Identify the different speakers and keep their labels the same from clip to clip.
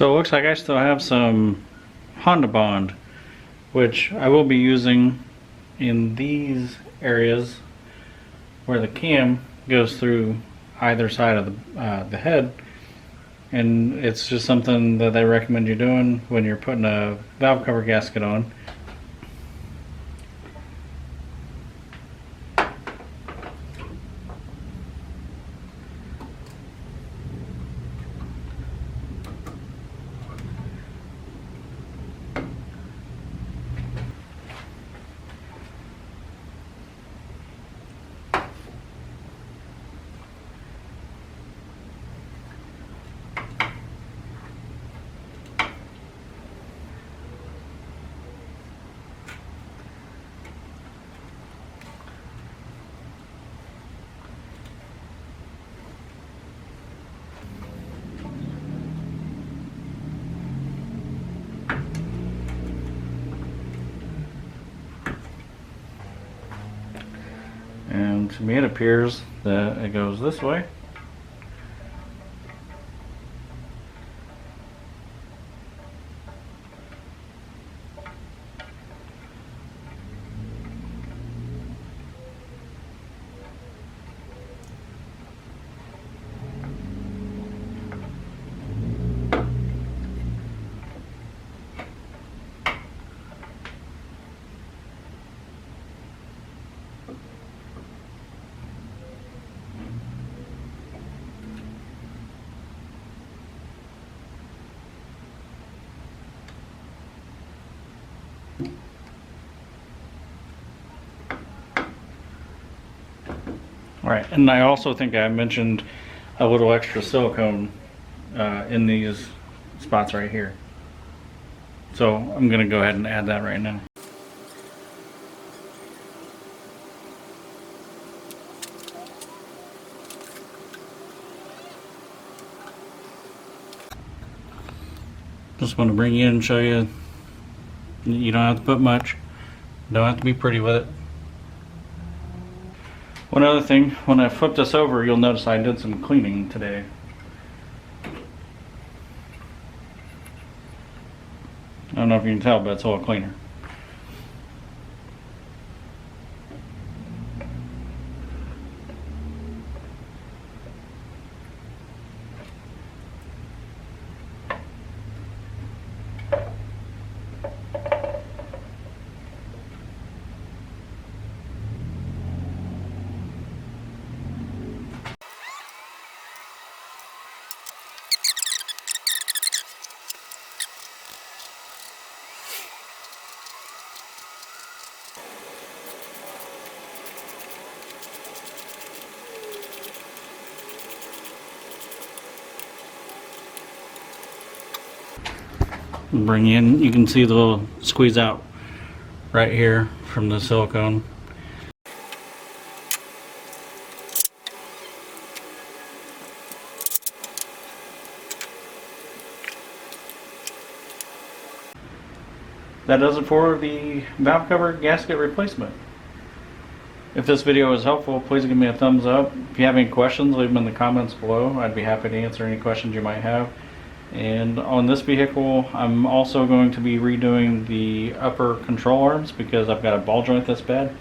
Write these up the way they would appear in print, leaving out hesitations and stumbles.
Speaker 1: So it looks like I still have some Honda Bond, which I will be using in these areas where the cam goes through either side of the head. And it's just something that they recommend you doing when you're putting a valve cover gasket on. And to me it appears that it goes this way. Right, and I also think I mentioned a little extra silicone in these spots right here. So I'm going to go ahead and add that right now. Just want to bring you in and show you you don't have to put much. Don't have to be pretty with it. One other thing, when I flip this over, you'll notice I did some cleaning today. I don't know if you can tell, but it's a little cleaner. Bring in, you can see the little squeeze out right here from the silicone. That does it for the valve cover gasket replacement. If this video was helpful, please give me a thumbs up. If you have any questions, leave them in the comments below. I'd be happy to answer any questions you might have. And on this vehicle, I'm also going to be redoing the upper control arms because I've got a ball joint that's bad.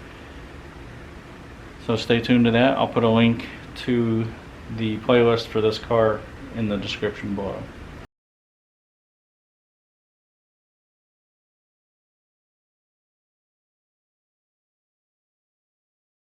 Speaker 1: So stay tuned to that. I'll put a link to the playlist for this car in the description below.